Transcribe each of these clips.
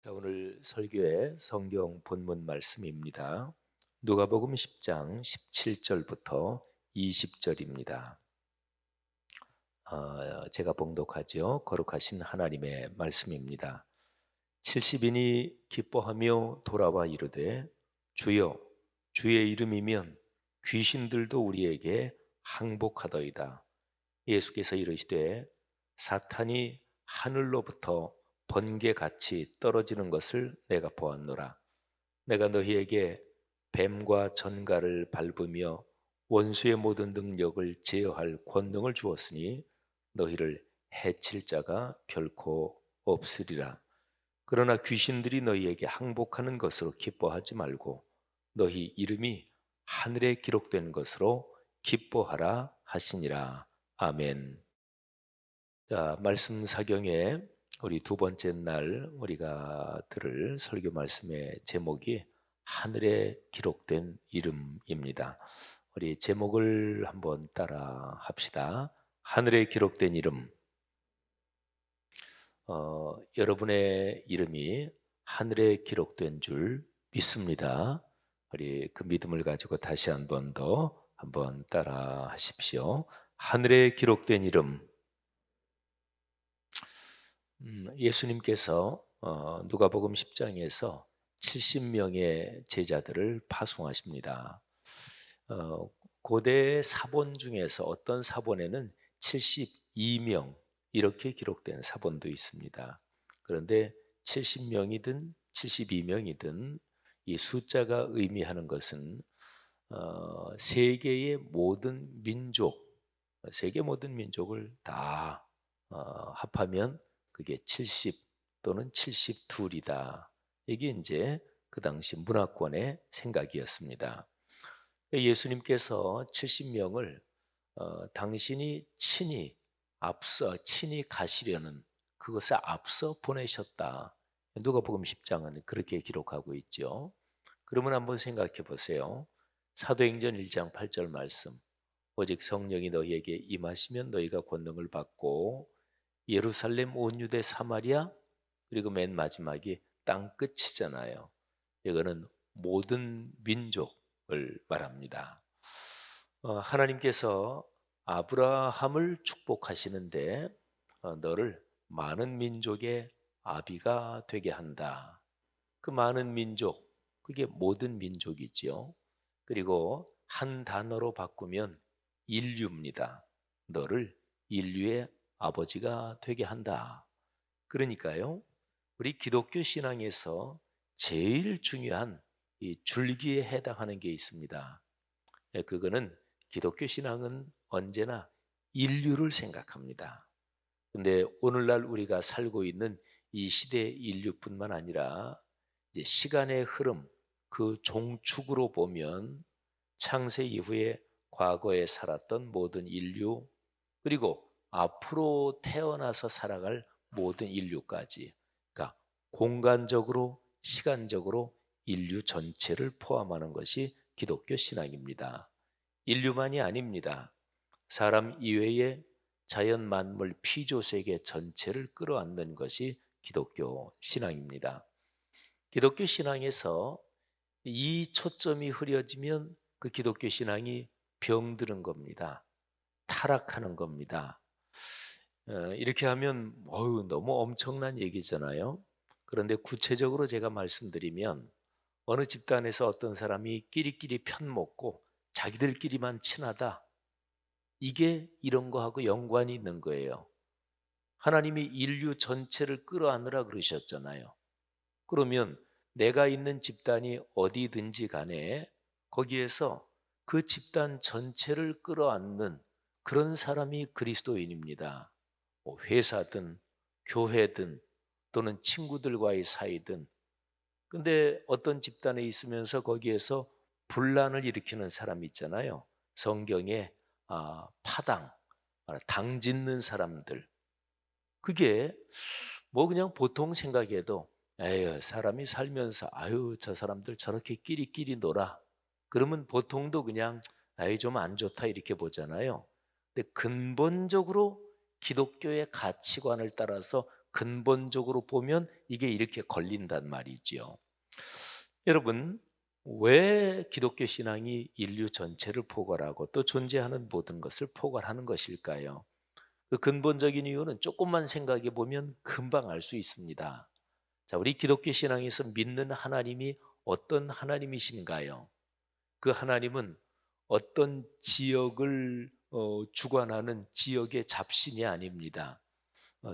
자, 오늘 설교의 성경 본문 말씀입니다. 누가복음 10장 17절부터 20절입니다. 제가 봉독하죠. 거룩하신 하나님의 말씀입니다. 70인이 기뻐하며 돌아와 이르되 주여 주의 이름이면 귀신들도 우리에게 항복하더이다. 예수께서 이르시되 사탄이 하늘로부터 번개같이 떨어지는 것을 내가 보았노라. 내가 너희에게 뱀과 전갈을 밟으며 원수의 모든 능력을 제어할 권능을 주었으니 너희를 해칠 자가 결코 없으리라. 그러나 귀신들이 너희에게 항복하는 것으로 기뻐하지 말고 너희 이름이 하늘에 기록된 것으로 기뻐하라 하시니라. 아멘. 자, 말씀 사경에 우리 두 번째 날 우리가 들을 설교 말씀의 제목이 하늘에 기록된 이름입니다. 우리 제목을 한번 따라 합시다. 하늘에 기록된 이름. 여러분의 이름이 하늘에 기록된 줄 믿습니다. 우리 그 믿음을 가지고 다시 한 번 더 한번 따라 하십시오. 하늘에 기록된 이름. 예수님께서 누가복음 10장에서 70명의 제자들을 파송하십니다. 고대 사본 중에서 어떤 사본에는 72명 이렇게 기록된 사본도 있습니다. 그런데 70명이든 72명이든 이 숫자가 의미하는 것은 세계의 모든 민족, 세계 모든 민족을 다 합하면 그게 70 또는 72이다. 이게 이제 그 당시 문화권의 생각이었습니다. 예수님께서 70명을 당신이 친히 가시려는 그것에 앞서 보내셨다. 누가복음 10장은 그렇게 기록하고 있죠. 그러면 한번 생각해 보세요. 사도행전 1장 8절 말씀. 오직 성령이 너희에게 임하시면 너희가 권능을 받고 예루살렘 온 유대 사마리아 그리고 맨 마지막이 땅 끝이잖아요. 이거는 모든 민족을 말합니다. 하나님께서 아브라함을 축복하시는데 너를 많은 민족의 아비가 되게 한다. 그 많은 민족, 그게 모든 민족이지요. 그리고 한 단어로 바꾸면 인류입니다. 너를 인류의 아버지가 되게 한다. 그러니까요, 우리 기독교 신앙에서 제일 중요한 이 줄기에 해당하는 게 있습니다. 그거는 기독교 신앙은 언제나 인류를 생각합니다. 근데 오늘날 우리가 살고 있는 이 시대의 인류뿐만 아니라 이제 시간의 흐름, 그 종축으로 보면 창세 이후에 과거에 살았던 모든 인류, 그리고 앞으로 태어나서 살아갈 모든 인류까지, 그러니까 공간적으로 시간적으로 인류 전체를 포함하는 것이 기독교 신앙입니다. 인류만이 아닙니다. 사람 이외의 자연 만물 피조 세계 전체를 끌어안는 것이 기독교 신앙입니다. 기독교 신앙에서 이 초점이 흐려지면 그 기독교 신앙이 병드는 겁니다. 타락하는 겁니다. 이렇게 하면 너무 엄청난 얘기잖아요. 그런데 구체적으로 제가 말씀드리면 어느 집단에서 어떤 사람이 끼리끼리 편먹고 자기들끼리만 친하다. 이게 이런 거하고 연관이 있는 거예요. 하나님이 인류 전체를 끌어안으라 그러셨잖아요. 그러면 내가 있는 집단이 어디든지 간에 거기에서 그 집단 전체를 끌어안는 그런 사람이 그리스도인입니다. 뭐 회사든 교회든 또는 친구들과의 사이든. 근데 어떤 집단에 있으면서 거기에서 분란을 일으키는 사람이 있잖아요. 성경에 파당, 당 짓는 사람들. 그게 뭐 그냥 보통 생각해도 에휴, 사람이 살면서 아유, 저 사람들 저렇게 끼리끼리 놀아. 그러면 보통도 그냥 아이 좀 안 좋다 이렇게 보잖아요. 근데 근본적으로 기독교의 가치관을 따라서 근본적으로 보면 이게 이렇게 걸린단 말이지요. 여러분, 왜 기독교 신앙이 인류 전체를 포괄하고 또 존재하는 모든 것을 포괄하는 것일까요? 그 근본적인 이유는 조금만 생각해 보면 금방 알 수 있습니다. 자, 우리 기독교 신앙에서 믿는 하나님이 어떤 하나님이신가요? 그 하나님은 어떤 지역을 주관하는 지역의 잡신이 아닙니다.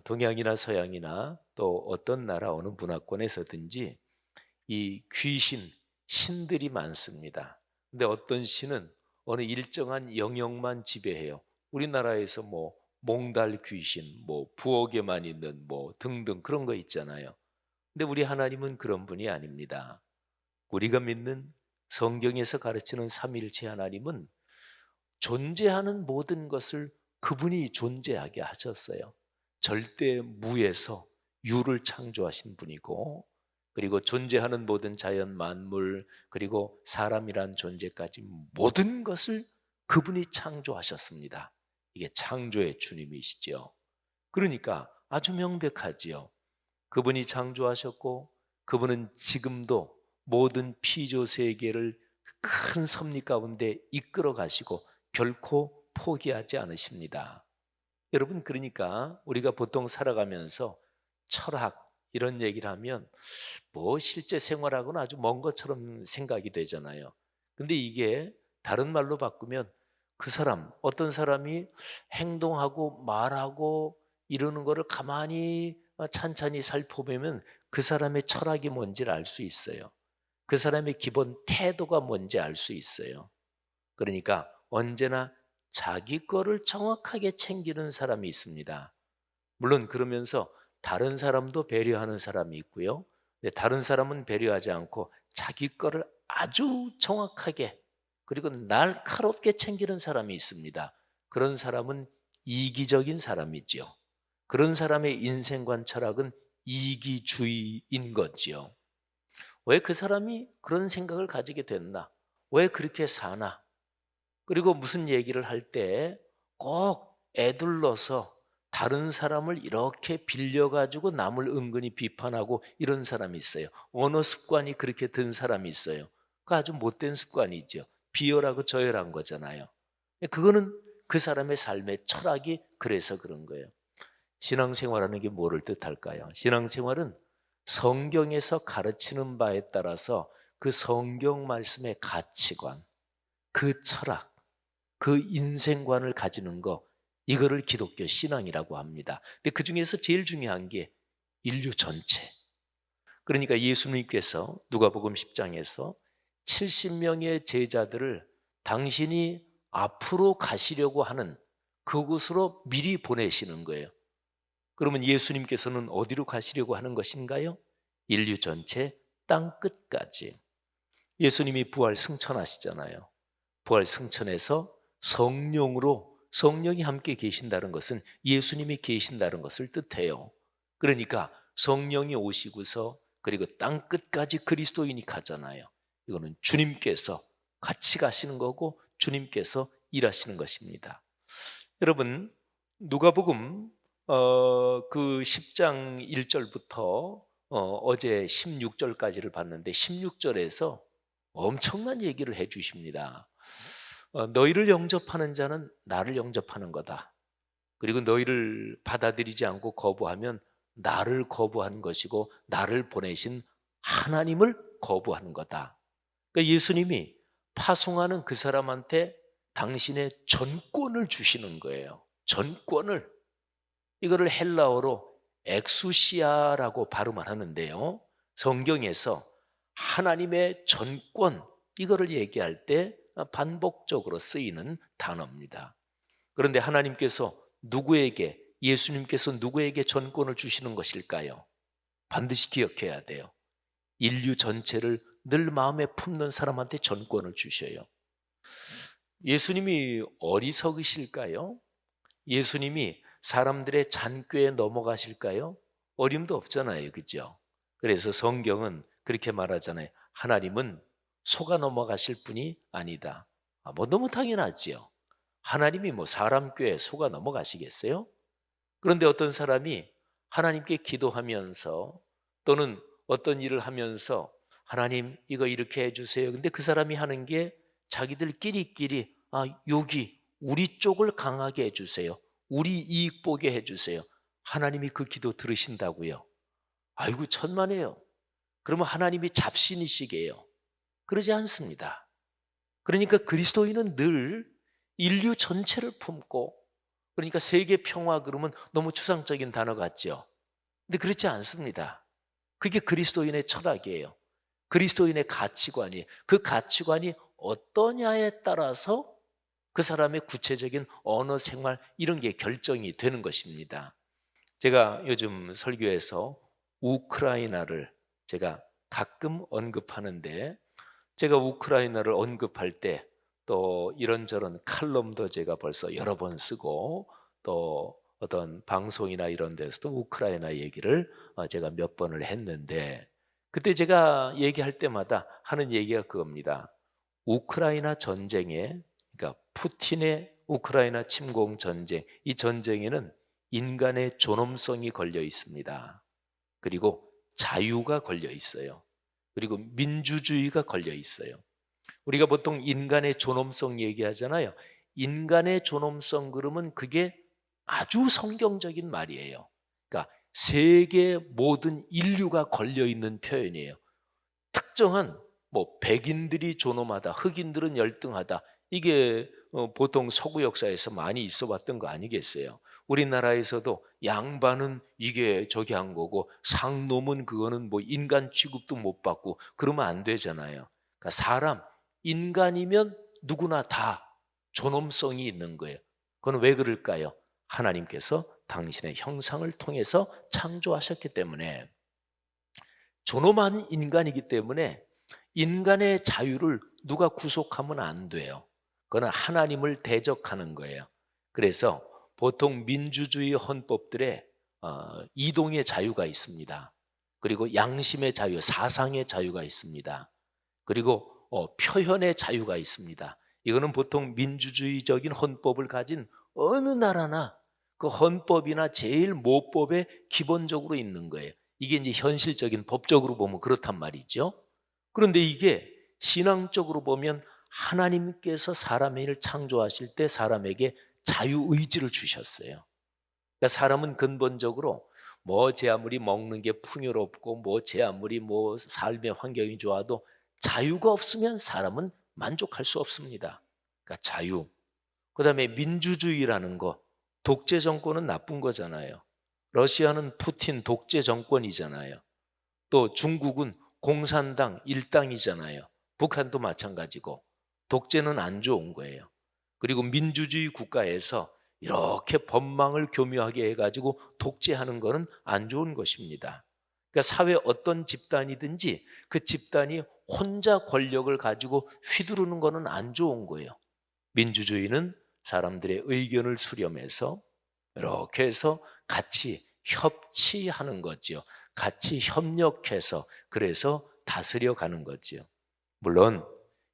동양이나 서양이나 또 어떤 나라 어느 문화권에서든지 이 귀신, 신들이 많습니다. 근데 어떤 신은 어느 일정한 영역만 지배해요. 우리나라에서 뭐 몽달 귀신, 뭐 부엌에만 있는 뭐 등등 그런 거 있잖아요. 근데 우리 하나님은 그런 분이 아닙니다. 우리가 믿는 성경에서 가르치는 삼위일체 하나님은 존재하는 모든 것을 그분이 존재하게 하셨어요. 절대 무에서 유를 창조하신 분이고, 그리고 존재하는 모든 자연 만물, 그리고 사람이란 존재까지 모든 것을 그분이 창조하셨습니다. 이게 창조의 주님이시죠. 그러니까 아주 명백하지요. 그분이 창조하셨고 그분은 지금도 모든 피조 세계를 큰 섭리 가운데 이끌어 가시고 결코 포기하지 않으십니다. 여러분, 그러니까 우리가 보통 살아가면서 철학 이런 얘기를 하면 뭐 실제 생활하고는 아주 먼 것처럼 생각이 되잖아요. 근데 이게 다른 말로 바꾸면 그 사람, 어떤 사람이 행동하고 말하고 이러는 거를 가만히 찬찬히 살펴보면 그 사람의 철학이 뭔지를 알 수 있어요. 그 사람의 기본 태도가 뭔지 알 수 있어요. 그러니까 언제나 자기 거를 정확하게 챙기는 사람이 있습니다. 물론 그러면서 다른 사람도 배려하는 사람이 있고요. 근데 다른 사람은 배려하지 않고 자기 거를 아주 정확하게 그리고 날카롭게 챙기는 사람이 있습니다. 그런 사람은 이기적인 사람이지요. 그런 사람의 인생관 철학은 이기주의인 거지요. 왜 그 사람이 그런 생각을 가지게 됐나? 왜 그렇게 사나? 그리고 무슨 얘기를 할 때 꼭 애둘러서 다른 사람을 이렇게 빌려가지고 남을 은근히 비판하고 이런 사람이 있어요. 언어 습관이 그렇게 든 사람이 있어요. 그 아주 못된 습관이죠. 비열하고 저열한 거잖아요. 그거는 그 사람의 삶의 철학이 그래서 그런 거예요. 신앙생활하는 게 뭐를 뜻할까요? 신앙생활은 성경에서 가르치는 바에 따라서 그 성경 말씀의 가치관, 그 철학, 그 인생관을 가지는 거, 이거를 기독교 신앙이라고 합니다. 근데 그 중에서 제일 중요한 게 인류 전체. 그러니까 예수님께서 누가복음 10장에서 70명의 제자들을 당신이 앞으로 가시려고 하는 그곳으로 미리 보내시는 거예요. 그러면 예수님께서는 어디로 가시려고 하는 것인가요? 인류 전체 땅 끝까지. 예수님이 부활 승천하시잖아요. 부활 승천에서 성령으로 성령이 함께 계신다는 것은 예수님이 계신다는 것을 뜻해요. 그러니까 성령이 오시고서 그리고 땅 끝까지 그리스도인이 가잖아요. 이거는 주님께서 같이 가시는 거고 주님께서 일하시는 것입니다. 여러분, 누가복음 그 10장 1절부터 어제 16절까지를 봤는데 16절에서 엄청난 얘기를 해 주십니다. 너희를 영접하는 자는 나를 영접하는 거다. 그리고 너희를 받아들이지 않고 거부하면 나를 거부한 것이고 나를 보내신 하나님을 거부하는 거다. 그러니까 예수님이 파송하는 그 사람한테 당신의 전권을 주시는 거예요. 전권을. 이거를 헬라어로 엑수시아라고 발음을 하는데요. 성경에서 하나님의 전권, 이거를 얘기할 때 반복적으로 쓰이는 단어입니다. 그런데 하나님께서 누구에게, 예수님께서 누구에게 전권을 주시는 것일까요? 반드시 기억해야 돼요. 인류 전체를 늘 마음에 품는 사람한테 전권을 주셔요. 예수님이 어리석으실까요? 예수님이 사람들의 잔꾀에 넘어가실까요? 어림도 없잖아요. 그죠? 그래서 성경은 그렇게 말하잖아요. 하나님은 속아 넘어가실 분이 아니다. 뭐 너무 당연하지요. 하나님이 뭐 사람 꾀에 속아 넘어가시겠어요? 그런데 어떤 사람이 하나님께 기도하면서 또는 어떤 일을 하면서 하나님 이거 이렇게 해주세요. 근데 그 사람이 하는 게 자기들끼리끼리 여기 우리 쪽을 강하게 해주세요. 우리 이익 보게 해주세요. 하나님이 그 기도 들으신다고요? 아이고 천만에요. 그러면 하나님이 잡신이시게요? 그러지 않습니다. 그러니까 그리스도인은 늘 인류 전체를 품고, 그러니까 세계 평화 그러면 너무 추상적인 단어 같죠. 근데 그렇지 않습니다. 그게 그리스도인의 철학이에요. 그리스도인의 가치관이, 그 가치관이 어떠냐에 따라서 그 사람의 구체적인 언어 생활 이런 게 결정이 되는 것입니다. 제가 요즘 설교에서 우크라이나를 제가 가끔 언급하는데, 제가 우크라이나를 언급할 때 또 이런저런 칼럼도 제가 벌써 여러 번 쓰고, 또 어떤 방송이나 이런 데서도 우크라이나 얘기를 제가 몇 번을 했는데, 그때 제가 얘기할 때마다 하는 얘기가 그겁니다. 우크라이나 전쟁에, 그러니까 푸틴의 우크라이나 침공 전쟁, 이 전쟁에는 인간의 존엄성이 걸려 있습니다. 그리고 자유가 걸려 있어요. 그리고 민주주의가 걸려 있어요. 우리가 보통 인간의 존엄성 얘기하잖아요. 인간의 존엄성 그러면 그게 아주 성경적인 말이에요. 그러니까 세계 모든 인류가 걸려 있는 표현이에요. 특정한 백인들이 존엄하다, 흑인들은 열등하다. 이게 보통 서구 역사에서 많이 있어 왔던 거 아니겠어요? 우리나라에서도 양반은 이게 저기 한 거고 상놈은 그거는 인간 취급도 못 받고 그러면 안 되잖아요. 그러니까 사람, 인간이면 누구나 다 존엄성이 있는 거예요. 그건 왜 그럴까요? 하나님께서 당신의 형상을 통해서 창조하셨기 때문에, 존엄한 인간이기 때문에 인간의 자유를 누가 구속하면 안 돼요. 그건 하나님을 대적하는 거예요. 그래서 보통 민주주의 헌법들에 이동의 자유가 있습니다. 그리고 양심의 자유, 사상의 자유가 있습니다. 그리고 표현의 자유가 있습니다. 이거는 보통 민주주의적인 헌법을 가진 어느 나라나 그 헌법이나 제일 모법에 기본적으로 있는 거예요. 이게 이제 현실적인 법적으로 보면 그렇단 말이죠. 그런데 이게 신앙적으로 보면 하나님께서 사람을 창조하실 때 사람에게 자유의지를 주셨어요. 그러니까 사람은 근본적으로 제 아무리 먹는 게 풍요롭고 제 아무리 삶의 환경이 좋아도 자유가 없으면 사람은 만족할 수 없습니다. 그러니까 자유. 그다음에 민주주의라는 거, 독재 정권은 나쁜 거잖아요. 러시아는 푸틴 독재 정권이잖아요. 또 중국은 공산당 일당이잖아요. 북한도 마찬가지고 독재는 안 좋은 거예요. 그리고 민주주의 국가에서 이렇게 법망을 교묘하게 해가지고 독재하는 것은 안 좋은 것입니다. 그러니까 사회 어떤 집단이든지 그 집단이 혼자 권력을 가지고 휘두르는 것은 안 좋은 거예요. 민주주의는 사람들의 의견을 수렴해서 이렇게 해서 같이 협치하는 거죠. 같이 협력해서 그래서 다스려 가는 거죠. 물론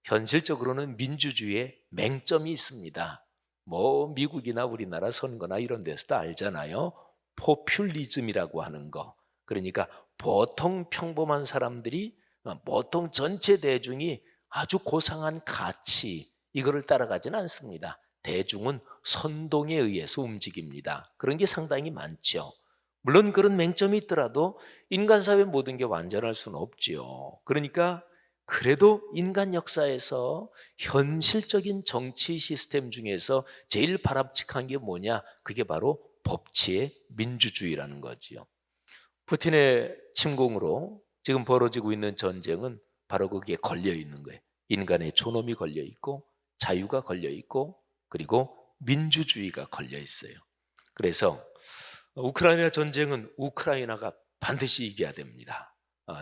현실적으로는 민주주의에 맹점이 있습니다. 미국이나 우리나라 선거나 이런 데서도 알잖아요. 포퓰리즘이라고 하는 거. 그러니까 보통 평범한 사람들이, 보통 전체 대중이 아주 고상한 가치 이거를 따라가지는 않습니다. 대중은 선동에 의해서 움직입니다. 그런 게 상당히 많죠. 물론 그런 맹점이 있더라도 인간 사회 모든 게 완전할 수는 없지요. 그러니까 그래도 인간 역사에서 현실적인 정치 시스템 중에서 제일 바람직한 게 뭐냐? 그게 바로 법치의 민주주의라는 거지요. 푸틴의 침공으로 지금 벌어지고 있는 전쟁은 바로 거기에 걸려 있는 거예요. 인간의 존엄이 걸려 있고 자유가 걸려 있고 그리고 민주주의가 걸려 있어요. 그래서 우크라이나 전쟁은 우크라이나가 반드시 이겨야 됩니다.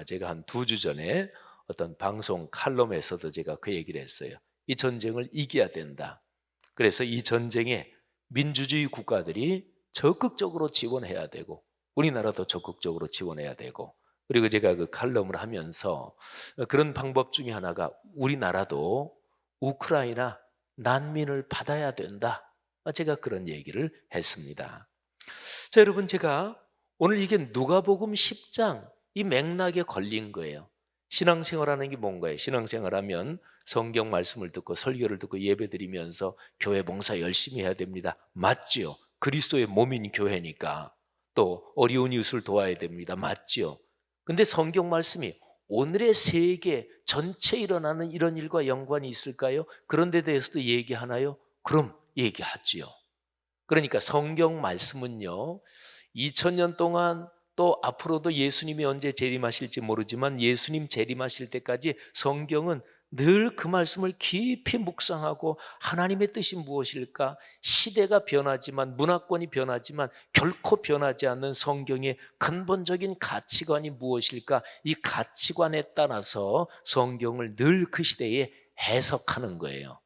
제가 한 2주 전에 어떤 방송 칼럼에서도 제가 그 얘기를 했어요. 이 전쟁을 이겨야 된다. 그래서 이 전쟁에 민주주의 국가들이 적극적으로 지원해야 되고 우리나라도 적극적으로 지원해야 되고, 그리고 제가 그 칼럼을 하면서 그런 방법 중에 하나가 우리나라도 우크라이나 난민을 받아야 된다. 제가 그런 얘기를 했습니다. 자, 여러분, 제가 오늘 이게 누가복음 10장 이 맥락에 걸린 거예요. 신앙생활하는 게 뭔가요? 신앙생활하면 성경 말씀을 듣고 설교를 듣고 예배드리면서 교회 봉사 열심히 해야 됩니다. 맞지요? 그리스도의 몸인 교회니까. 또 어려운 이웃을 도와야 됩니다. 맞지요? 근데 성경 말씀이 오늘의 세계 전체에 일어나는 이런 일과 연관이 있을까요? 그런 데 대해서도 얘기하나요? 그럼 얘기하지요. 그러니까 성경 말씀은요, 2000년 동안 또 앞으로도 예수님이 언제 재림하실지 모르지만 예수님 재림하실 때까지 성경은 늘 그 말씀을 깊이 묵상하고 하나님의 뜻이 무엇일까? 시대가 변하지만 문화권이 변하지만 결코 변하지 않는 성경의 근본적인 가치관이 무엇일까? 이 가치관에 따라서 성경을 늘 그 시대에 해석하는 거예요.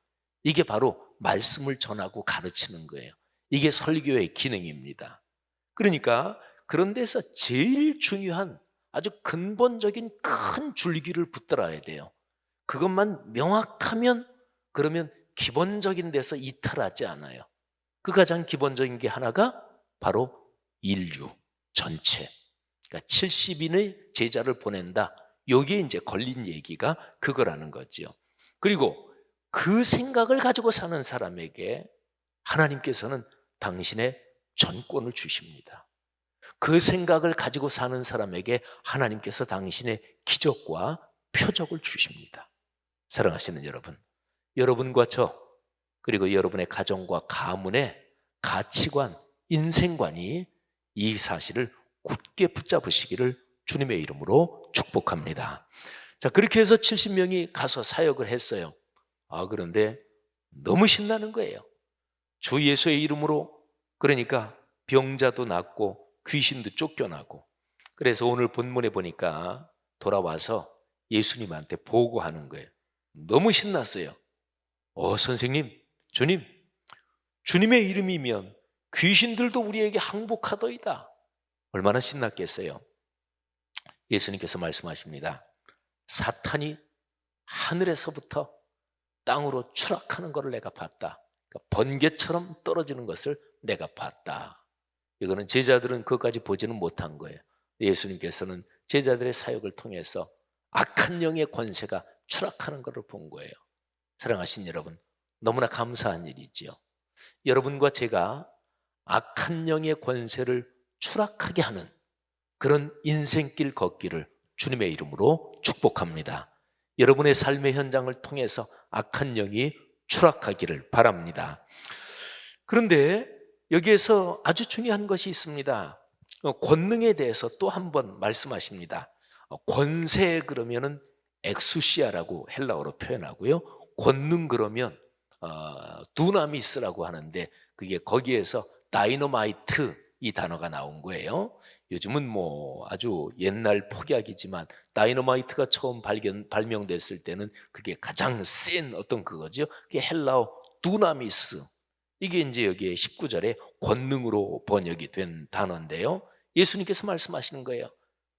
이게 바로 말씀을 전하고 가르치는 거예요. 이게 설교의 기능입니다. 그러니까 그런 데서 제일 중요한 아주 근본적인 큰 줄기를 붙들어야 돼요. 그것만 명확하면 그러면 기본적인 데서 이탈하지 않아요. 그 가장 기본적인 게 하나가 바로 인류 전체. 그러니까 70인의 제자를 보낸다. 여기에 이제 걸린 얘기가 그거라는 거죠. 그리고 그 생각을 가지고 사는 사람에게 하나님께서는 당신의 전권을 주십니다. 그 생각을 가지고 사는 사람에게 하나님께서 당신의 기적과 표적을 주십니다. 사랑하시는 여러분, 여러분과 저 그리고 여러분의 가정과 가문의 가치관, 인생관이 이 사실을 굳게 붙잡으시기를 주님의 이름으로 축복합니다. 자, 그렇게 해서 70명이 가서 사역을 했어요. 그런데 너무 신나는 거예요. 주 예수의 이름으로, 그러니까 병자도 낫고 귀신도 쫓겨나고. 그래서 오늘 본문에 보니까 돌아와서 예수님한테 보고하는 거예요. 너무 신났어요. 선생님, 주님, 주님의 이름이면 귀신들도 우리에게 항복하더이다. 얼마나 신났겠어요. 예수님께서 말씀하십니다. 사탄이 하늘에서부터 땅으로 추락하는 것을 내가 봤다. 그러니까 번개처럼 떨어지는 것을 내가 봤다. 이거는 제자들은 그것까지 보지는 못한 거예요. 예수님께서는 제자들의 사역을 통해서 악한 영의 권세가 추락하는 것을 본 거예요. 사랑하신 여러분, 너무나 감사한 일이지요. 여러분과 제가 악한 영의 권세를 추락하게 하는 그런 인생길 걷기를 주님의 이름으로 축복합니다. 여러분의 삶의 현장을 통해서 악한 영이 추락하기를 바랍니다. 그런데 여기에서 아주 중요한 것이 있습니다. 권능에 대해서 또 한 번 말씀하십니다. 권세 그러면은 엑수시아라고 헬라어로 표현하고요. 권능 그러면 두나미스라고 하는데 그게 거기에서 다이너마이트 이 단어가 나온 거예요. 요즘은 뭐 아주 옛날 폭약이지만 다이너마이트가 처음 발명됐을 때는 그게 가장 센 어떤 그거죠. 그게 헬라어 두나미스. 이게 이제 여기에 19절에 권능으로 번역이 된 단어인데요. 예수님께서 말씀하시는 거예요.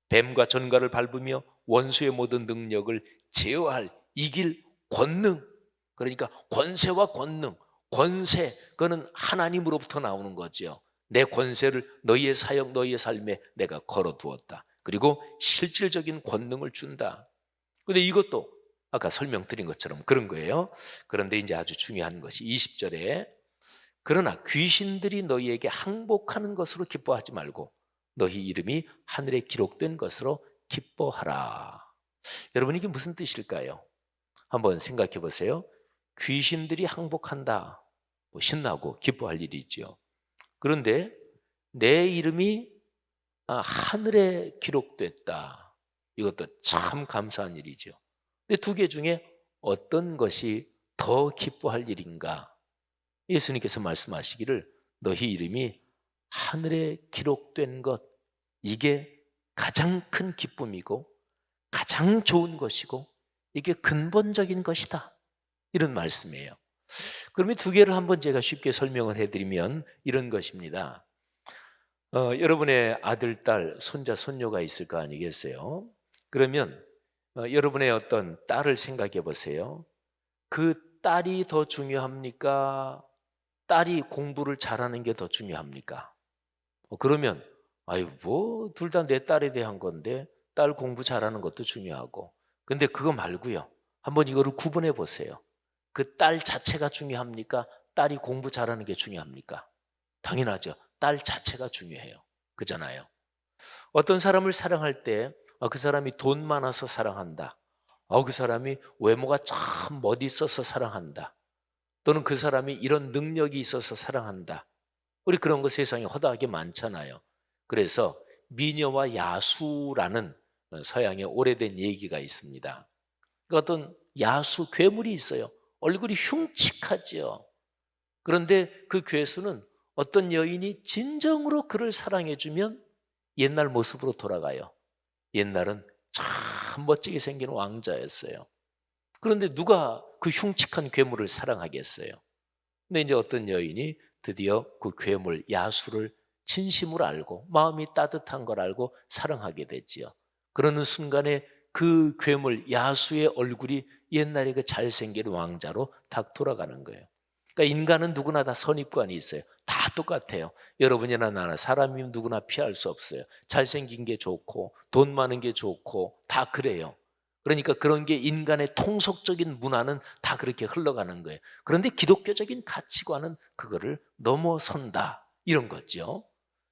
뱀과 전갈을 밟으며 원수의 모든 능력을 제어할 이길 권능. 그러니까 권세와 권능. 권세, 그거는 하나님으로부터 나오는 거죠. 내 권세를 너희의 사역, 너희의 삶에 내가 걸어두었다. 그리고 실질적인 권능을 준다. 근데 이것도 아까 설명드린 것처럼 그런 거예요. 그런데 이제 아주 중요한 것이 20절에 그러나 귀신들이 너희에게 항복하는 것으로 기뻐하지 말고 너희 이름이 하늘에 기록된 것으로 기뻐하라. 여러분, 이게 무슨 뜻일까요? 한번 생각해 보세요. 귀신들이 항복한다. 신나고 기뻐할 일이죠. 그런데 내 이름이 하늘에 기록됐다. 이것도 참 감사한 일이죠. 근데 두 개 중에 어떤 것이 더 기뻐할 일인가? 예수님께서 말씀하시기를 너희 이름이 하늘에 기록된 것, 이게 가장 큰 기쁨이고 가장 좋은 것이고 이게 근본적인 것이다. 이런 말씀이에요. 그러면 두 개를 한번 제가 쉽게 설명을 해드리면 이런 것입니다. 여러분의 아들, 딸, 손자, 손녀가 있을 거 아니겠어요? 그러면 여러분의 어떤 딸을 생각해 보세요. 그 딸이 더 중요합니까? 딸이 공부를 잘하는 게 더 중요합니까? 그러면 아유, 뭐 둘 다 내 딸에 대한 건데 딸 공부 잘하는 것도 중요하고. 근데 그거 말고요. 한번 이거를 구분해 보세요. 그 딸 자체가 중요합니까? 딸이 공부 잘하는 게 중요합니까? 당연하죠. 딸 자체가 중요해요. 그잖아요. 어떤 사람을 사랑할 때 그 사람이 돈 많아서 사랑한다. 그 사람이 외모가 참 멋있어서 사랑한다. 또는 그 사람이 이런 능력이 있어서 사랑한다. 우리 그런 거 세상에 허다하게 많잖아요. 그래서 미녀와 야수라는 서양의 오래된 얘기가 있습니다. 그 어떤 야수 괴물이 있어요. 얼굴이 흉측하지요. 그런데 그 괴수는 어떤 여인이 진정으로 그를 사랑해주면 옛날 모습으로 돌아가요. 옛날은 참 멋지게 생긴 왕자였어요. 그런데 누가 그 흉측한 괴물을 사랑하겠어요? 근데 이제 어떤 여인이 드디어 그 괴물 야수를 진심으로 알고 마음이 따뜻한 걸 알고 사랑하게 되지요. 그러는 순간에 그 괴물 야수의 얼굴이 옛날에 그 잘생긴 왕자로 딱 돌아가는 거예요. 그러니까 인간은 누구나 다 선입관이 있어요. 다 똑같아요. 여러분이나 나나 사람이면 누구나 피할 수 없어요. 잘생긴 게 좋고 돈 많은 게 좋고 다 그래요. 그러니까 그런 게 인간의 통속적인 문화는 다 그렇게 흘러가는 거예요. 그런데 기독교적인 가치관은 그거를 넘어선다. 이런 거죠.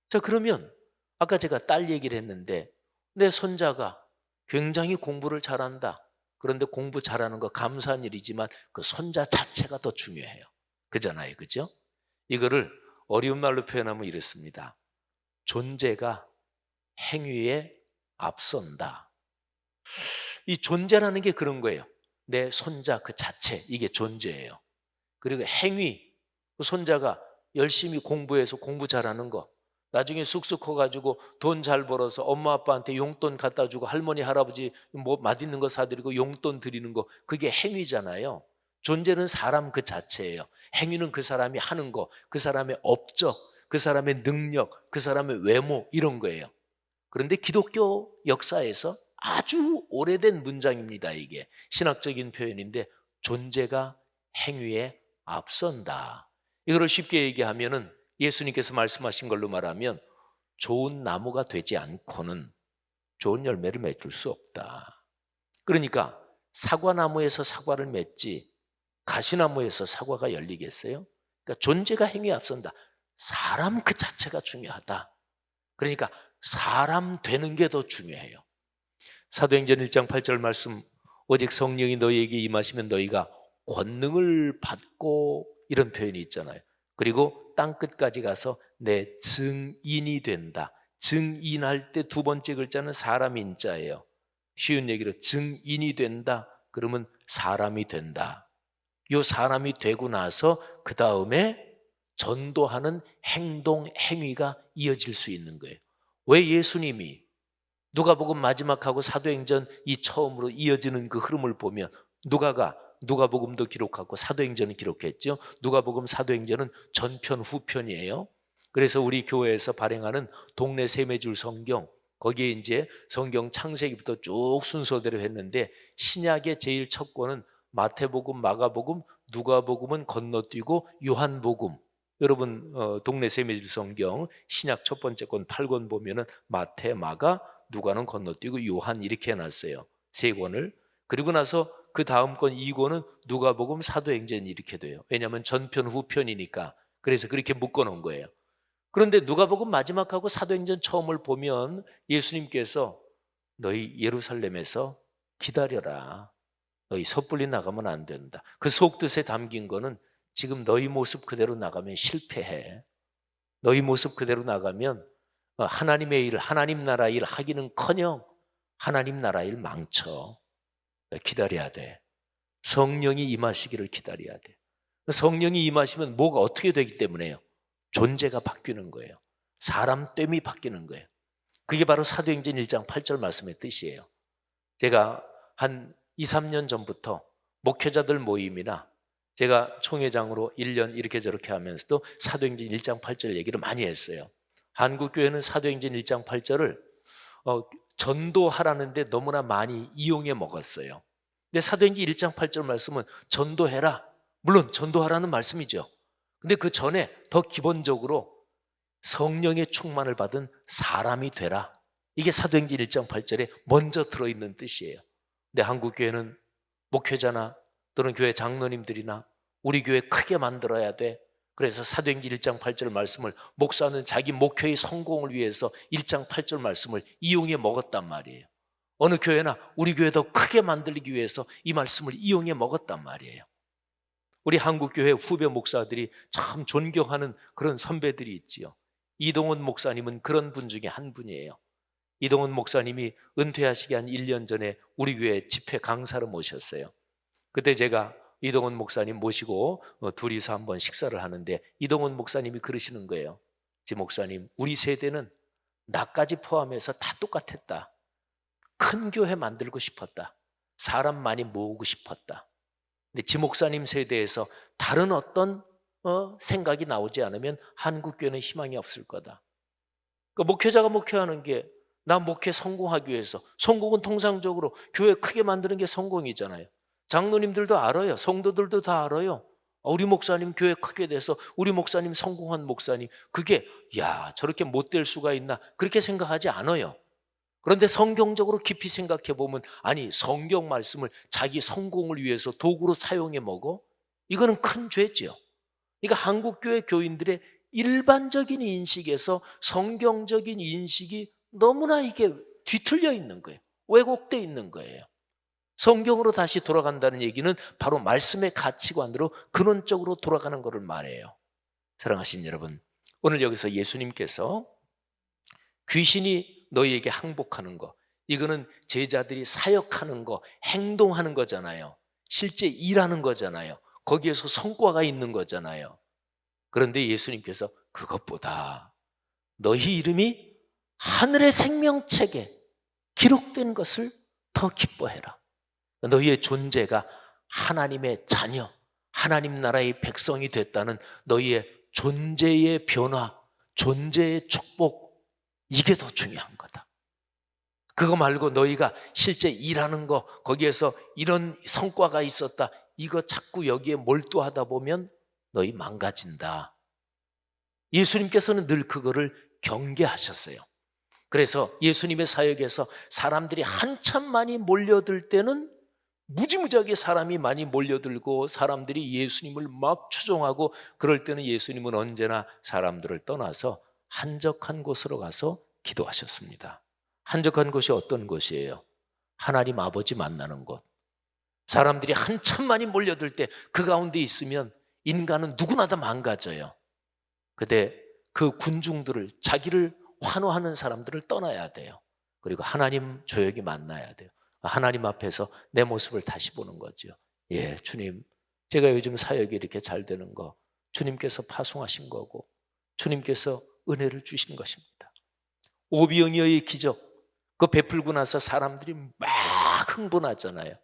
자, 그러면 아까 제가 딸 얘기를 했는데 내 손자가 굉장히 공부를 잘한다. 그런데 공부 잘하는 거 감사한 일이지만 그 손자 자체가 더 중요해요. 그잖아요. 그죠? 이거를 어려운 말로 표현하면 이렇습니다. 존재가 행위에 앞선다. 이 존재라는 게 그런 거예요. 내 손자 그 자체, 이게 존재예요. 그리고 행위, 그 손자가 열심히 공부해서 공부 잘하는 거, 나중에 쑥쑥 커가지고 돈 잘 벌어서 엄마 아빠한테 용돈 갖다 주고 할머니 할아버지 뭐 맛있는 거 사드리고 용돈 드리는 거, 그게 행위잖아요. 존재는 사람 그 자체예요. 행위는 그 사람이 하는 거, 그 사람의 업적, 그 사람의 능력, 그 사람의 외모, 이런 거예요. 그런데 기독교 역사에서 아주 오래된 문장입니다. 이게 신학적인 표현인데 존재가 행위에 앞선다. 이거를 쉽게 얘기하면은 예수님께서 말씀하신 걸로 말하면 좋은 나무가 되지 않고는 좋은 열매를 맺을 수 없다. 그러니까 사과나무에서 사과를 맺지 가시나무에서 사과가 열리겠어요? 그러니까 존재가 행위에 앞선다. 사람 그 자체가 중요하다. 그러니까 사람 되는 게 더 중요해요. 사도행전 1장 8절 말씀, 오직 성령이 너희에게 임하시면 너희가 권능을 받고, 이런 표현이 있잖아요. 그리고 땅끝까지 가서 내 증인이 된다. 증인할 때 두 번째 글자는 사람 인자예요. 쉬운 얘기로 증인이 된다. 그러면 사람이 된다. 이 사람이 되고 나서 그 다음에 전도하는 행동, 행위가 이어질 수 있는 거예요. 왜 예수님이 누가복음 마지막하고 사도행전 이 처음으로 이어지는 그 흐름을 보면 누가복음도 기록하고 사도행전을 기록했죠. 누가복음, 사도행전은 전편 후편이에요. 그래서 우리 교회에서 발행하는 동네 세매줄 성경, 거기에 이제 성경 창세기부터 쭉 순서대로 했는데 신약의 제일 첫 권은 마태복음, 마가복음, 누가복음은 건너뛰고 요한복음. 여러분 동네 세매줄 성경 신약 첫 번째 권 8권 보면은 마태, 마가, 누가는 건너뛰고 요한 이렇게 해놨어요. 세 권을. 그리고 나서 그 다음 권 2권은 누가복음, 사도행전이 이렇게 돼요. 왜냐하면 전편 후편이니까. 그래서 그렇게 묶어놓은 거예요. 그런데 누가복음 마지막하고 사도행전 처음을 보면 예수님께서 너희 예루살렘에서 기다려라. 너희 섣불리 나가면 안 된다. 그 속뜻에 담긴 거는 지금 너희 모습 그대로 나가면 실패해. 너희 모습 그대로 나가면 하나님의 일, 하나님 나라 일 하기는커녕 하나님 나라 일 망쳐. 기다려야 돼. 성령이 임하시기를 기다려야 돼. 성령이 임하시면 뭐가 어떻게 되기 때문에요? 존재가 바뀌는 거예요. 사람 됨이 바뀌는 거예요. 그게 바로 사도행전 1장 8절 말씀의 뜻이에요. 제가 한 2, 3년 전부터 목회자들 모임이나 제가 총회장으로 1년 이렇게 저렇게 하면서도 사도행전 1장 8절 얘기를 많이 했어요. 한국교회는 사도행전 1장 8절을 전도하라는데 너무나 많이 이용해 먹었어요. 근데 사도행전 1장 8절 말씀은 전도해라. 물론 전도하라는 말씀이죠. 근데 그 전에 더 기본적으로 성령의 충만을 받은 사람이 되라. 이게 사도행전 1장 8절에 먼저 들어있는 뜻이에요. 근데 한국교회는 목회자나 또는 교회 장로님들이나 우리 교회 크게 만들어야 돼. 그래서 사도행전 1장 8절 말씀을 목사는 자기 목회의 성공을 위해서 1장 8절 말씀을 이용해 먹었단 말이에요. 어느 교회나 우리 교회 더 크게 만들기 위해서 이 말씀을 이용해 먹었단 말이에요. 우리 한국교회 후배 목사들이 참 존경하는 그런 선배들이 있지요. 이동훈 목사님은 그런 분 중에 한 분이에요. 이동훈 목사님이 은퇴하시기 한 1년 전에 우리 교회 집회 강사로 모셨어요. 그때 제가 이동훈 목사님 모시고 둘이서 한번 식사를 하는데 이동훈 목사님이 그러시는 거예요. 지 목사님, 우리 세대는 나까지 포함해서 다 똑같았다. 큰 교회 만들고 싶었다. 사람 많이 모으고 싶었다. 근데 지 목사님 세대에서 다른 어떤 생각이 나오지 않으면 한국교회는 희망이 없을 거다. 그러니까 목회자가 목회하는 게 나 목회 성공하기 위해서, 성공은 통상적으로 교회 크게 만드는 게 성공이잖아요. 장로님들도 알아요. 성도들도 다 알아요. 우리 목사님 교회 크게 돼서 우리 목사님 성공한 목사님, 그게 야 저렇게 못될 수가 있나 그렇게 생각하지 않아요. 그런데 성경적으로 깊이 생각해 보면 아니 성경 말씀을 자기 성공을 위해서 도구로 사용해 먹어? 이거는 큰 죄죠. 그러니까 한국교회 교인들의 일반적인 인식에서 성경적인 인식이 너무나 이게 뒤틀려 있는 거예요. 왜곡되어 있는 거예요. 성경으로 다시 돌아간다는 얘기는 바로 말씀의 가치관으로 근원적으로 돌아가는 것을 말해요. 사랑하신 여러분, 오늘 여기서 예수님께서 귀신이 너희에게 항복하는 거, 이거는 제자들이 사역하는 거, 행동하는 거잖아요. 실제 일하는 거잖아요. 거기에서 성과가 있는 거잖아요. 그런데 예수님께서 그것보다 너희 이름이 하늘의 생명책에 기록된 것을 더 기뻐해라. 너희의 존재가 하나님의 자녀, 하나님 나라의 백성이 됐다는 너희의 존재의 변화, 존재의 축복, 이게 더 중요한 거다. 그거 말고 너희가 실제 일하는 거, 거기에서 이런 성과가 있었다, 이거 자꾸 여기에 몰두하다 보면 너희 망가진다. 예수님께서는 늘 그거를 경계하셨어요. 그래서 예수님의 사역에서 사람들이 한참 많이 몰려들 때는 무지무지하게 사람이 많이 몰려들고 사람들이 예수님을 막 추종하고, 그럴 때는 예수님은 언제나 사람들을 떠나서 한적한 곳으로 가서 기도하셨습니다. 한적한 곳이 어떤 곳이에요? 하나님 아버지 만나는 곳. 사람들이 한참 많이 몰려들 때 그 가운데 있으면 인간은 누구나 다 망가져요. 근데 그 군중들을, 자기를 환호하는 사람들을 떠나야 돼요. 그리고 하나님 조용히 만나야 돼요. 하나님 앞에서 내 모습을 다시 보는 거죠. 예, 주님, 제가 요즘 사역이 이렇게 잘 되는 거 주님께서 파송하신 거고 주님께서 은혜를 주신 것입니다. 오병이어의 기적, 그 베풀고 나서 사람들이 막 흥분하잖아요.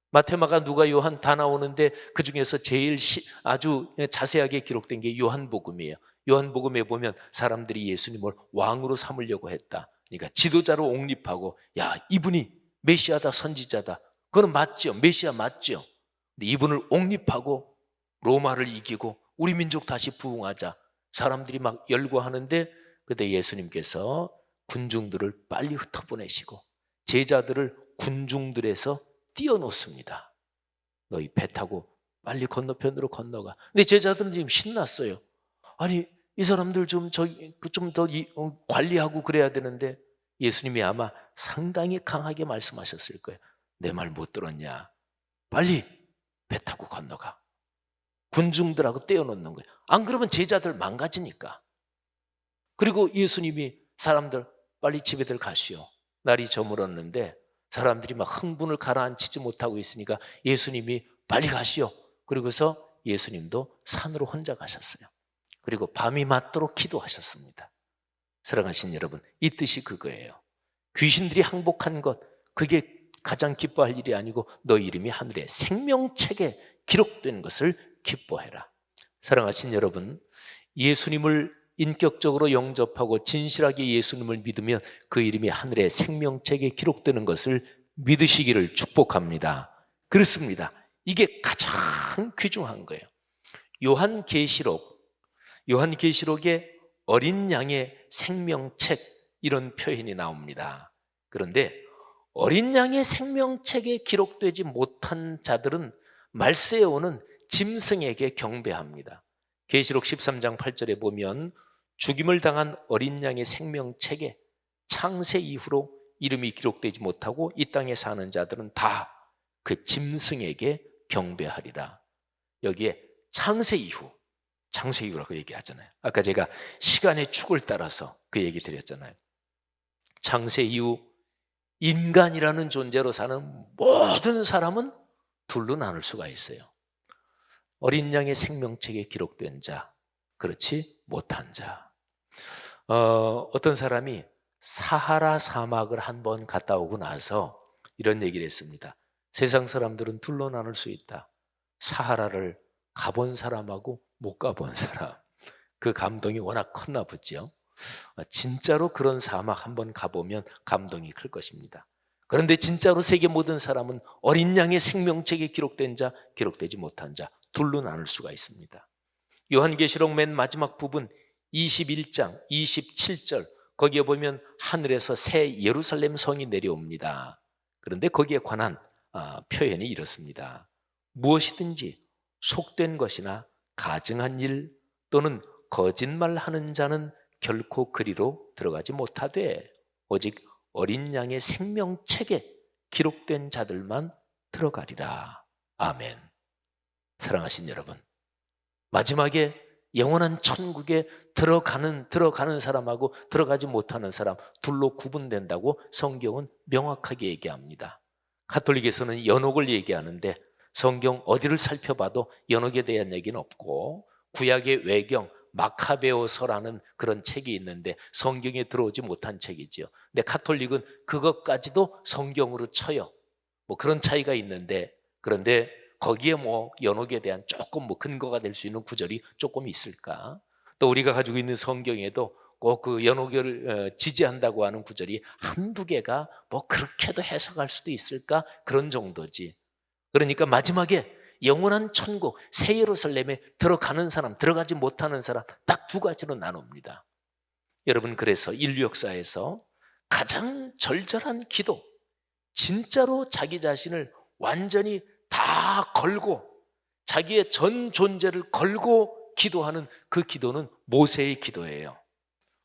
마테마가, 누가, 요한 다 나오는데 그 중에서 제일 아주 자세하게 기록된 게 요한복음이에요. 요한복음에 보면 사람들이 예수님을 왕으로 삼으려고 했다. 그러니까 지도자로 옹립하고, 야, 이분이 메시아다, 선지자다. 그건 맞죠. 메시아 맞죠. 근데 이분을 옹립하고 로마를 이기고 우리 민족 다시 부흥하자. 사람들이 막 열거하는데 그때 예수님께서 군중들을 빨리 흩어보내시고 제자들을 군중들에서 띄워놓습니다. 너희 배 타고 빨리 건너편으로 건너가. 근데 제자들은 지금 신났어요. 아니, 이 사람들 좀 더 관리하고 그래야 되는데, 예수님이 아마 상당히 강하게 말씀하셨을 거예요. 내 말 못 들었냐? 빨리 배 타고 건너가. 군중들하고 떼어놓는 거예요. 안 그러면 제자들 망가지니까. 그리고 예수님이 사람들 빨리 집에들 가시오. 날이 저물었는데 사람들이 막 흥분을 가라앉히지 못하고 있으니까 예수님이 빨리 가시오. 그리고서 예수님도 산으로 혼자 가셨어요. 그리고 밤이 맞도록 기도하셨습니다. 사랑하신 여러분, 이 뜻이 그거예요. 귀신들이 항복한 것, 그게 가장 기뻐할 일이 아니고 너 이름이 하늘의 생명책에 기록된 것을 기뻐해라. 사랑하신 여러분, 예수님을 인격적으로 영접하고 진실하게 예수님을 믿으면 그 이름이 하늘의 생명책에 기록되는 것을 믿으시기를 축복합니다. 그렇습니다. 이게 가장 귀중한 거예요. 요한계시록에 어린 양의 생명책 이런 표현이 나옵니다. 그런데 어린 양의 생명책에 기록되지 못한 자들은 말세에 오는 짐승에게 경배합니다. 계시록 13장 8절에 보면 죽임을 당한 어린 양의 생명책에 창세 이후로 이름이 기록되지 못하고 이 땅에 사는 자들은 다 그 짐승에게 경배하리라. 여기에 창세 이후라고 얘기하잖아요. 아까 제가 시간의 축을 따라서 그 얘기 드렸잖아요. 창세 이후 인간이라는 존재로 사는 모든 사람은 둘로 나눌 수가 있어요. 어린 양의 생명책에 기록된 자, 그렇지 못한 자. 어떤 사람이 사하라 사막을 한번 갔다 오고 나서 이런 얘기를 했습니다. 세상 사람들은 둘로 나눌 수 있다. 사하라를 가본 사람하고 못 가본 사람. 그 감동이 워낙 컸나 보죠. 진짜로 그런 사막 한번 가보면 감동이 클 것입니다. 그런데 진짜로 세계 모든 사람은 어린 양의 생명책에 기록된 자, 기록되지 못한 자 둘로 나눌 수가 있습니다. 요한계시록 맨 마지막 부분 21장 27절 거기에 보면 하늘에서 새 예루살렘 성이 내려옵니다. 그런데 거기에 관한 표현이 이렇습니다. 무엇이든지 속된 것이나 가증한 일 또는 거짓말하는 자는 결코 그리로 들어가지 못하되 오직 어린 양의 생명책에 기록된 자들만 들어가리라. 아멘. 사랑하신 여러분, 마지막에 영원한 천국에 들어가는 사람하고 들어가지 못하는 사람 둘로 구분된다고 성경은 명확하게 얘기합니다. 가톨릭에서는 연옥을 얘기하는데 성경 어디를 살펴봐도 연옥에 대한 얘기는 없고 구약의 외경 마카베오서라는 그런 책이 있는데 성경에 들어오지 못한 책이죠. 근데 가톨릭은 그것까지도 성경으로 쳐요. 뭐 그런 차이가 있는데 그런데 거기에 뭐 연옥에 대한 조금 뭐 근거가 될 수 있는 구절이 조금 있을까? 또 우리가 가지고 있는 성경에도 꼭 그 연옥을 지지한다고 하는 구절이 한두 개가 뭐 그렇게도 해석할 수도 있을까? 그런 정도지. 그러니까 마지막에 영원한 천국 새 예루살렘에 들어가는 사람, 들어가지 못하는 사람 딱 두 가지로 나눕니다. 여러분, 그래서 인류 역사에서 가장 절절한 기도, 진짜로 자기 자신을 완전히 다 걸고 자기의 전 존재를 걸고 기도하는 그 기도는 모세의 기도예요.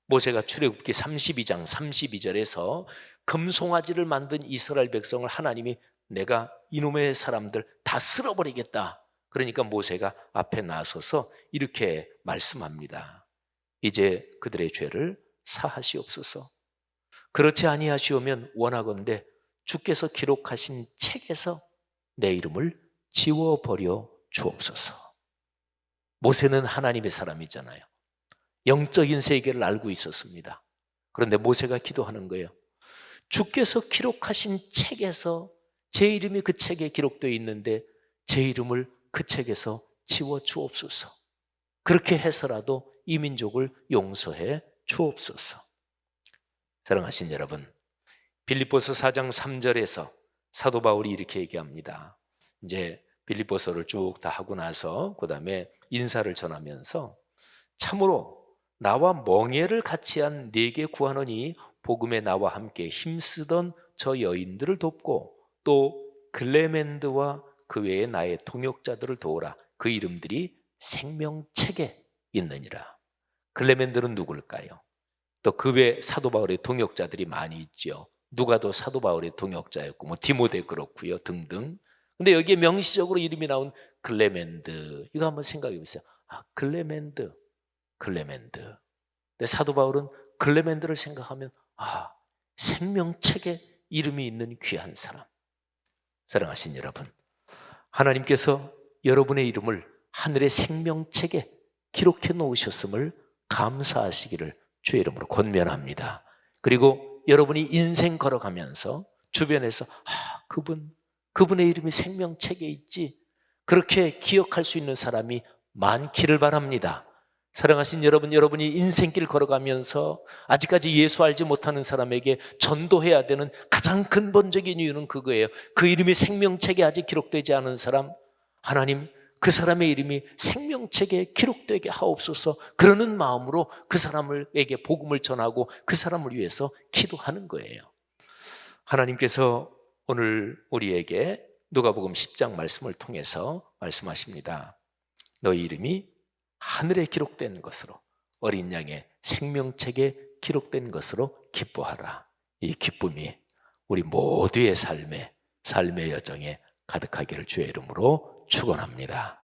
모세가 출애굽기 32장 32절에서 금송아지를 만든 이스라엘 백성을 하나님이 내가 이놈의 사람들 다 쓸어버리겠다. 그러니까 모세가 앞에 나서서 이렇게 말씀합니다. 이제 그들의 죄를 사하시옵소서. 그렇지 아니하시오면 원하건대 주께서 기록하신 책에서 내 이름을 지워버려 주옵소서. 모세는 하나님의 사람이잖아요. 영적인 세계를 알고 있었습니다. 그런데 모세가 기도하는 거예요. 주께서 기록하신 책에서 제 이름이 그 책에 기록되어 있는데 제 이름을 그 책에서 지워 주옵소서. 그렇게 해서라도 이 민족을 용서해 주옵소서. 사랑하신 여러분, 빌립보서 4장 3절에서 사도 바울이 이렇게 얘기합니다. 이제 빌립보서를 쭉 다 하고 나서 그 다음에 인사를 전하면서 참으로 나와 멍에를 같이 한 네게 구하노니 복음에 나와 함께 힘쓰던 저 여인들을 돕고 또 글레멘드와 그 외에 나의 동역자들을 도우라. 그 이름들이 생명책에 있느니라. 글레멘들은 누굴까요? 또 그 외에 사도 바울의 동역자들이 많이 있죠. 누가도 사도 바울의 동역자였고 뭐 디모데 그렇고요 등등. 근데 여기에 명시적으로 이름이 나온 글레멘드, 이거 한번 생각해 보세요. 글레멘드. 근데 사도 바울은 글레멘드를 생각하면 생명책에 이름이 있는 귀한 사람. 사랑하신 여러분, 하나님께서 여러분의 이름을 하늘의 생명책에 기록해 놓으셨음을 감사하시기를 주의 이름으로 권면합니다. 그리고 여러분이 인생 걸어가면서 주변에서 그분의 이름이 생명책에 있지, 그렇게 기억할 수 있는 사람이 많기를 바랍니다. 사랑하신 여러분, 여러분이 인생길 걸어가면서 아직까지 예수 알지 못하는 사람에게 전도해야 되는 가장 근본적인 이유는 그거예요. 그 이름이 생명책에 아직 기록되지 않은 사람, 하나님 그 사람의 이름이 생명책에 기록되게 하옵소서. 그러는 마음으로 그 사람에게 복음을 전하고 그 사람을 위해서 기도하는 거예요. 하나님께서 오늘 우리에게 누가복음 10장 말씀을 통해서 말씀하십니다. 너희 이름이 하늘에 기록된 것으로, 어린 양의 생명책에 기록된 것으로 기뻐하라. 이 기쁨이 우리 모두의 삶의 여정에 가득하기를 주의 이름으로 축원합니다.